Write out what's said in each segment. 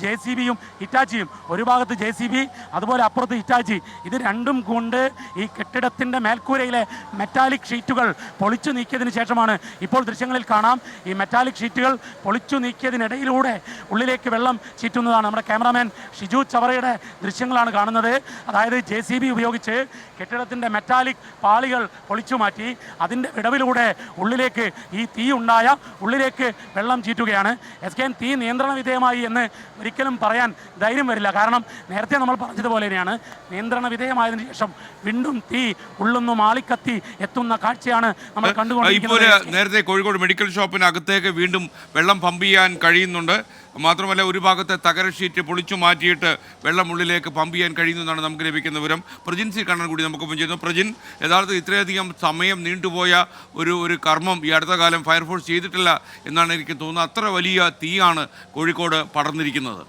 JCBയും ഹിറ്റാച്ചിയും, ഒരു ഭാഗത്ത് JCB അതുപോലെ അപ്പുറത്ത് ഹിറ്റാച്ചി, ഇത് രണ്ടും കൊണ്ട് ഈ കെട്ടിടത്തിൻ്റെ മേൽക്കൂരയിലെ മെറ്റാലിക് ഷീറ്റുകൾ പൊളിച്ചു നീക്കിയതിന് ശേഷമാണ് ഇപ്പോൾ ദൃശ്യങ്ങളിൽ കാണാം ഈ മെറ്റാലിക് ഷീറ്റുകൾ പൊളിച്ചു നീക്കിയതിനിടയിലൂടെ ഉള്ളിലേക്ക് വെള്ളം ചീറ്റുന്നതാണ്. നമ്മുടെ ക്യാമറാമാൻ ഷിജു ചവറയുടെ ദൃശ്യങ്ങളാണ് കാണുന്നത്. അതായത് JCB ഉപയോഗിച്ച് കെട്ടിടത്തിൻ്റെ മെറ്റാലിക് പാളികൾ പൊളിച്ചു മാറ്റി അതിൻ്റെ വിടവിലൂടെ ഉള്ളിലേക്ക് ഈ തീ ഉണ്ടായ ഉള്ളിലേക്ക് വെള്ളം ചീറ്റുകയാണ്. SKN തീ നിയന്ത്രണ വിധേയമായി എന്ന് ഒരിക്കലും പറയാൻ ധൈര്യം വരില്ല. കാരണം നേരത്തെ നമ്മൾ പറഞ്ഞതുപോലെ തന്നെയാണ്, നിയന്ത്രണ വിധേയമായതിനു ശേഷം വീണ്ടും തീ ഉള്ളുന്നു ആളിക്കത്തി എത്തുന്ന കാഴ്ചയാണ് നമ്മൾ കണ്ടുകൊണ്ടിരിക്കുന്നത്. നേരത്തെ കോഴിക്കോട് മെഡിക്കൽ ഷോപ്പിനകത്തേക്ക് വീണ്ടും വെള്ളം പമ്പ് ചെയ്യാൻ കഴിയുന്നുണ്ട്. മാത്രമല്ല ഒരു ഭാഗത്തെ തകര ഷീറ്റ് പൊളിച്ചു മാറ്റിയിട്ട് വെള്ളം ഉള്ളിലേക്ക് പമ്പ് ചെയ്യാൻ കഴിയുന്നതാണ് നമുക്ക് ലഭിക്കുന്ന വിവരം. പ്രജിൻ സി കണ്ണൻ കൂടി നമുക്കൊപ്പം ചെയ്യുന്നു. പ്രജിൻ, യഥാർത്ഥത്തിൽ ഇത്രയധികം സമയം നീണ്ടുപോയ ഒരു കർമ്മം ഈ അടുത്ത കാലം ഫയർഫോഴ്സ് ചെയ്തിട്ടില്ല എന്നാണ് എനിക്ക് തോന്നുന്നത്. അത്ര വലിയ തീയാണ് കോഴിക്കോട് പടർന്നിരിക്കുന്നത്.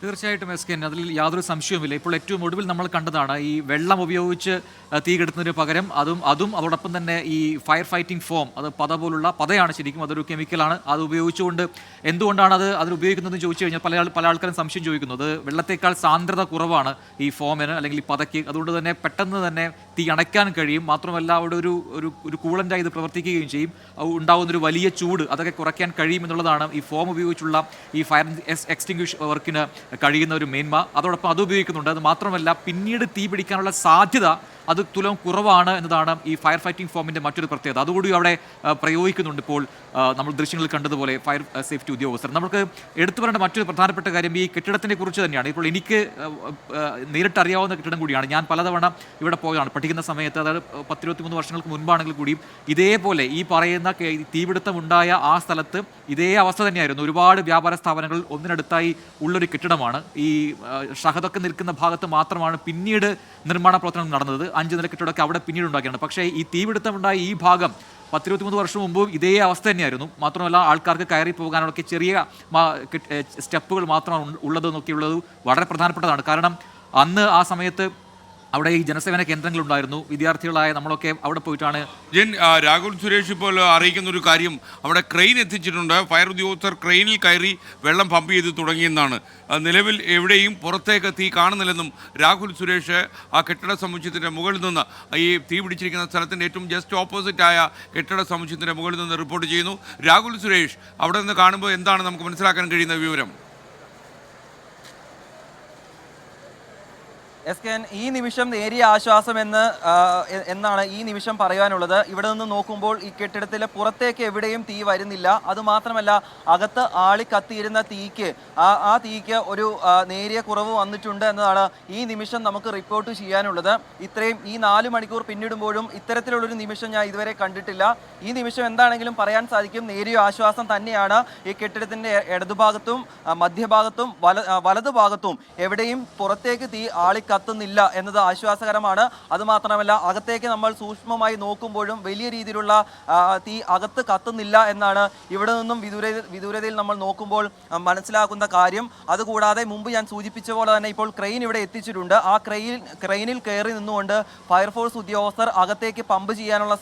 തീർച്ചയായിട്ടും SKN, അതിൽ യാതൊരു സംശയവുമില്ല. ഇപ്പോൾ ഏറ്റവും ഒടുവിൽ നമ്മൾ കണ്ടതാണ് ഈ വെള്ളം ഉപയോഗിച്ച് തീ കെടുത്തുന്നതിന് പകരം അതും അതോടൊപ്പം തന്നെ ഈ ഫയർ ഫൈറ്റിംഗ് ഫോം, അത് പോലുള്ള പതയാണ് ശരിക്കും, അതൊരു കെമിക്കലാണ്. അത് ഉപയോഗിച്ചുകൊണ്ട് എന്തുകൊണ്ടാണ് അതിൽ ഉപയോഗിക്കുന്നതെന്ന് ചോദിച്ചു കഴിഞ്ഞാൽ പല ആൾക്കാരും സംശയം ചോദിക്കുന്നു. അത് വെള്ളത്തേക്കാൾ സാന്ദ്രത കുറവാണ് ഈ ഫോമിന് അല്ലെങ്കിൽ ഈ പതയ്ക്ക്, അതുകൊണ്ട് തന്നെ പെട്ടെന്ന് തന്നെ തീ അണയ്ക്കാൻ കഴിയും. മാത്രമല്ല അവിടെ ഒരു കൂളൻ്റായി ഇത് പ്രവർത്തിക്കുകയും ചെയ്യും. ഉണ്ടാകുന്നൊരു വലിയ ചൂട് അതൊക്കെ കുറയ്ക്കാൻ കഴിയും എന്നുള്ളതാണ് ഈ ഫോം ഉപയോഗിച്ചുള്ള ഈ ഫയർ എക്സ്റ്റിങ്ക്വിഷ് വർക്കിന് കഴിയുന്ന ഒരു മേന്മ. അതോടൊപ്പം അത് ഉപയോഗിക്കുന്നുണ്ട്. അത് മാത്രമല്ല പിന്നീട് തീ പിടിക്കാനുള്ള സാധ്യത അത് തുലം കുറവാണ് എന്നതാണ് ഈ ഫയർ ഫൈറ്റിംഗ് ഫോമിൻ്റെ മറ്റൊരു പ്രത്യേകത. അതുകൂടി അവിടെ പ്രയോഗിക്കുന്നുണ്ട്. ഇപ്പോൾ നമ്മൾ ദൃശ്യങ്ങളിൽ കണ്ടതുപോലെ ഫയർ സേഫ്റ്റി ഉദ്യോഗസ്ഥർ. നമുക്ക് എടുത്തു പറയേണ്ട മറ്റൊരു പ്രധാനപ്പെട്ട കാര്യം ഈ കെട്ടിടത്തിനെ കുറിച്ച് തന്നെയാണ്. ഇപ്പോൾ എനിക്ക് നേരിട്ട് അറിയാവുന്ന കെട്ടിടം കൂടിയാണ്. ഞാൻ പലതവണ ഇവിടെ പോയതാണ് പഠിക്കുന്ന സമയത്ത്. അതായത് 10-23 വർഷങ്ങൾക്ക് മുൻപാണെങ്കിൽ കൂടിയും ഇതേപോലെ ഈ പറയുന്ന തീപിടുത്തമുണ്ടായ ആ സ്ഥലത്ത് ഇതേ അവസ്ഥ തന്നെയായിരുന്നു. ഒരുപാട് വ്യാപാര സ്ഥാപനങ്ങൾ ഒന്നിനടുത്തായി ഉള്ളൊരു കെട്ടിടമാണ്. ഈ ഷഹദൊക്കെ നിൽക്കുന്ന ഭാഗത്ത് മാത്രമാണ് പിന്നീട് നിർമ്മാണ പ്രവർത്തനം നടന്നത്. 5 നില കെട്ടിടമൊക്കെ അവിടെ പിന്നീട് ഉണ്ടാക്കിയാണ്. പക്ഷേ ഈ തീപിടുത്തമുണ്ടായ ഈ ഭാഗം 10-23 വർഷം മുമ്പ് ഇതേ അവസ്ഥ തന്നെയായിരുന്നു. മാത്രമല്ല ആൾക്കാർക്ക് കയറി പോകാനൊക്കെ ചെറിയ സ്റ്റെപ്പുകൾ മാത്രമാണ് ഉള്ളതെന്നൊക്കെയുള്ളത് വളരെ പ്രധാനപ്പെട്ടതാണ്. കാരണം അന്ന് ആ സമയത്ത് അവിടെ ഈ ജനസേവന കേന്ദ്രങ്ങളുണ്ടായിരുന്നു. വിദ്യാർത്ഥികളായ നമ്മളൊക്കെ അവിടെ പോയിട്ടാണ്. രാഹുൽ സുരേഷ് ഇപ്പോൾ അറിയിക്കുന്ന ഒരു കാര്യം, അവിടെ ക്രെയിൻ എത്തിച്ചിട്ടുണ്ട്. ഫയർ ഉദ്യോഗസ്ഥർ ക്രെയിനിൽ കയറി വെള്ളം പമ്പ് ചെയ്ത് തുടങ്ങിയെന്നാണ്. നിലവിൽ എവിടെയും പുറത്തേക്ക് തീ കാണുന്നില്ലെന്നും രാഹുൽ സുരേഷ് ആ കെട്ടിട സമുച്ചയത്തിൻ്റെ മുകളിൽ നിന്ന്, ഈ തീ പിടിച്ചിരിക്കുന്ന സ്ഥലത്തിൻ്റെ ഏറ്റവും ജസ്റ്റ് ഓപ്പോസിറ്റായ കെട്ടിട സമുച്ചയത്തിൻ്റെ മുകളിൽ നിന്ന് റിപ്പോർട്ട് ചെയ്യുന്നു. രാഹുൽ സുരേഷ്, അവിടെ നിന്ന് കാണുമ്പോൾ എന്താണ് നമുക്ക് മനസ്സിലാക്കാൻ കഴിയുന്ന വിവരം? SKN, ഈ നിമിഷം നേരിയ ആശ്വാസം എന്നാണ് ഈ നിമിഷം പറയാനുള്ളത്. ഇവിടെ നിന്ന് നോക്കുമ്പോൾ ഈ കെട്ടിടത്തിലെ പുറത്തേക്ക് എവിടെയും തീ വരുന്നില്ല. അതുമാത്രമല്ല അകത്ത് ആളി കത്തിയിരുന്ന തീക്ക് ആ തീക്ക് ഒരു നേരിയ കുറവ് വന്നിട്ടുണ്ട് എന്നതാണ് ഈ നിമിഷം നമുക്ക് റിപ്പോർട്ട് ചെയ്യാനുള്ളത്. ഇത്രയും ഈ 4 മണിക്കൂർ പിന്നിടുമ്പോഴും ഇത്തരത്തിലുള്ളൊരു നിമിഷം ഞാൻ ഇതുവരെ കണ്ടിട്ടില്ല. ഈ നിമിഷം എന്താണെങ്കിലും പറയാൻ സാധിക്കും, നേരിയ ആശ്വാസം തന്നെയാണ്. ഈ കെട്ടിടത്തിൻ്റെ ഇടതുഭാഗത്തും മധ്യഭാഗത്തും വലതുഭാഗത്തും എവിടെയും പുറത്തേക്ക് തീ കത്തുന്നില്ല എന്നത് ആശ്വാസകരമാണ്. അതുമാത്രമല്ല അകത്തേക്ക് നമ്മൾ സൂക്ഷ്മമായി നോക്കുമ്പോഴും വലിയ രീതിയിലുള്ള തീ അകത്ത് കത്തുന്നില്ല എന്നാണ് ഇവിടെ നിന്നും വിദൂരതയിൽ നമ്മൾ നോക്കുമ്പോൾ മനസ്സിലാക്കുന്ന കാര്യം. അതുകൂടാതെ മുമ്പ് ഞാൻ സൂചിപ്പിച്ച പോലെ തന്നെ ഇപ്പോൾ ക്രെയിൻ ഇവിടെ എത്തിച്ചിട്ടുണ്ട്. ആ ക്രെയിനിൽ കയറി നിന്നുകൊണ്ട് ഫയർഫോഴ്സ് ഉദ്യോഗസ്ഥർ അകത്തേക്ക് പമ്പ് ചെയ്യാനുള്ള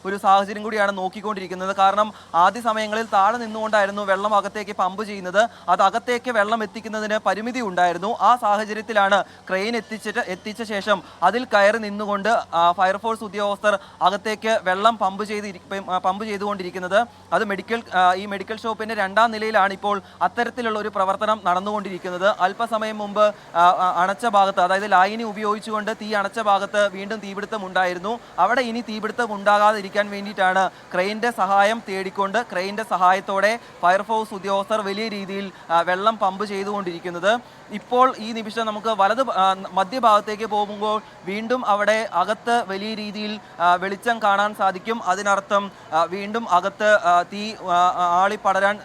ഒരു സാഹചര്യം കൂടിയാണ് നോക്കിക്കൊണ്ടിരിക്കുന്നത്. കാരണം ആദ്യ സമയങ്ങളിൽ താഴെ നിന്നുകൊണ്ടായിരുന്നു വെള്ളം അകത്തേക്ക് പമ്പ് ചെയ്യുന്നത്. അത് അകത്തേക്ക് വെള്ളം എത്തിക്കുന്നതിന് പരിമിതി ഉണ്ടായിരുന്നു. ആ സാഹചര്യത്തിലാണ് ക്രെയിൻ എത്തിച്ച ശേഷം അതിൽ കയറി നിന്നുകൊണ്ട് ഫയർഫോഴ്സ് ഉദ്യോഗസ്ഥർ അകത്തേക്ക് വെള്ളം പമ്പ് ചെയ്തുകൊണ്ടിരിക്കുന്നത്. അത് ഈ മെഡിക്കൽ ഷോപ്പിന്റെ 2ാം നിലയിലാണ് ഇപ്പോൾ അത്തരത്തിലുള്ള ഒരു പ്രവർത്തനം നടന്നുകൊണ്ടിരിക്കുന്നത്. അല്പസമയം മുമ്പ് അണച്ച ഭാഗത്ത്, അതായത് ലായിനി ഉപയോഗിച്ചുകൊണ്ട് തീ അണച്ച ഭാഗത്ത് വീണ്ടും തീപിടുത്തം ഉണ്ടായിരുന്നു. അവിടെ ഇനി തീപിടുത്തം ഉണ്ടാകാതിരിക്കാൻ വേണ്ടിയിട്ടാണ് ക്രെയിനിന്റെ സഹായം തേടിക്കൊണ്ട് ക്രെയിനിന്റെ സഹായത്തോടെ ഫയർഫോഴ്സ് ഉദ്യോഗസ്ഥർ വലിയ രീതിയിൽ വെള്ളം പമ്പ് ചെയ്തുകൊണ്ടിരിക്കുന്നത്. ഇപ്പോൾ ഈ നിമിഷം നമുക്ക് മധ്യഭാഗത്തേക്ക് പോകുമ്പോൾ വീണ്ടും അവിടെ അകത്ത് വലിയ രീതിയിൽ വെളിച്ചം കാണാൻ സാധിക്കും. അതിനർത്ഥം വീണ്ടും അകത്ത് തീ ആളി പടരാൻ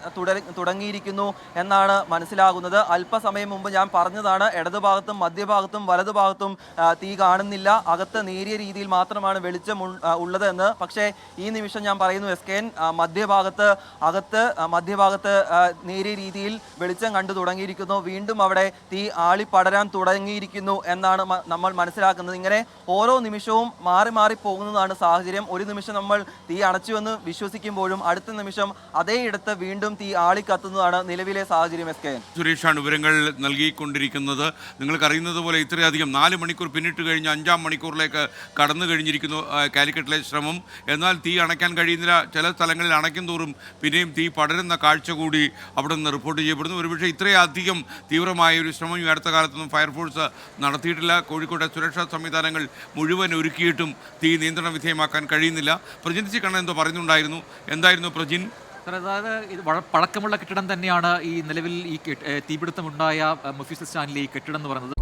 തുടങ്ങിയിരിക്കുന്നു എന്നാണ് മനസ്സിലാകുന്നത്. അല്പസമയം മുമ്പ് ഞാൻ പറഞ്ഞതാണ്, ഇടതുഭാഗത്തും മധ്യഭാഗത്തും വലതുഭാഗത്തും തീ കാണുന്നില്ല. അകത്ത് നേരിയ രീതിയിൽ മാത്രമാണ് വെളിച്ചം ഉള്ളത് എന്ന്. പക്ഷേ ഈ നിമിഷം ഞാൻ പറയുന്നു, SKN, മധ്യഭാഗത്ത് നേരിയ രീതിയിൽ വെളിച്ചം കണ്ടു തുടങ്ങിയിരിക്കുന്നു. വീണ്ടും അവിടെ തീ ആളി പടരാൻ തുടങ്ങിയിരിക്കുന്നു എന്നാണ് നമ്മൾ മനസ്സിലാക്കുന്നത്. ഇങ്ങനെ ഓരോ നിമിഷവും മാറി മാറി പോകുന്നതാണ് സാഹചര്യം. ഒരു നിമിഷം നമ്മൾ തീ അണച്ചുവെന്ന് വിശ്വസിക്കുമ്പോഴും അടുത്ത നിമിഷം അതേയിടത്ത് വീണ്ടും തീ ആളിക്കത്തുന്നതാണ് നിലവിലെ സാഹചര്യം. സുരേഷാണ് വിവരങ്ങൾ നൽകിക്കൊണ്ടിരിക്കുന്നത്. നിങ്ങൾക്കറിയുന്നത് പോലെ ഇത്രയധികം 4 മണിക്കൂർ പിന്നിട്ട് കഴിഞ്ഞ് 5-ാം മണിക്കൂറിലേക്ക് കടന്നു കഴിഞ്ഞിരിക്കുന്നു കാലിക്കറ്റിലെ ശ്രമം. എന്നാൽ തീ അണയ്ക്കാൻ കഴിയുന്നില്ല. ചില സ്ഥലങ്ങളിൽ അണയ്ക്കും തോറും പിന്നെയും തീ പടരുന്ന കാഴ്ച കൂടി അവിടെ നിന്ന് റിപ്പോർട്ട് ചെയ്യപ്പെടുന്നു. ഒരുപക്ഷെ ഇത്രയധികം തീവ്രമായ ഒരു ശ്രമം ഈ അടുത്ത കാലത്തൊന്നും ഫയർഫോഴ്സ് നടത്തിയിട്ടില്ല. കോഴിക്കോട്ടെ സുരക്ഷാ സംവിധാനങ്ങൾ മുഴുവൻ ഒരുക്കിയിട്ടും തീ നിയന്ത്രണ വിധേയമാക്കാൻ കഴിയുന്നില്ല. പ്രജിൻ സി കണ്ണൻ എന്തോ പറയുന്നുണ്ടായിരുന്നു. എന്തായിരുന്നു പ്രജിൻ? അതായത് ഇത് പഴക്കമുള്ള കെട്ടിടം തന്നെയാണ് ഈ നിലവിൽ ഈ തീപിടുത്തമുണ്ടായ മുഫീസ് സ്റ്റാനിലെ ഈ കെട്ടിടം എന്ന് പറയുന്നത്.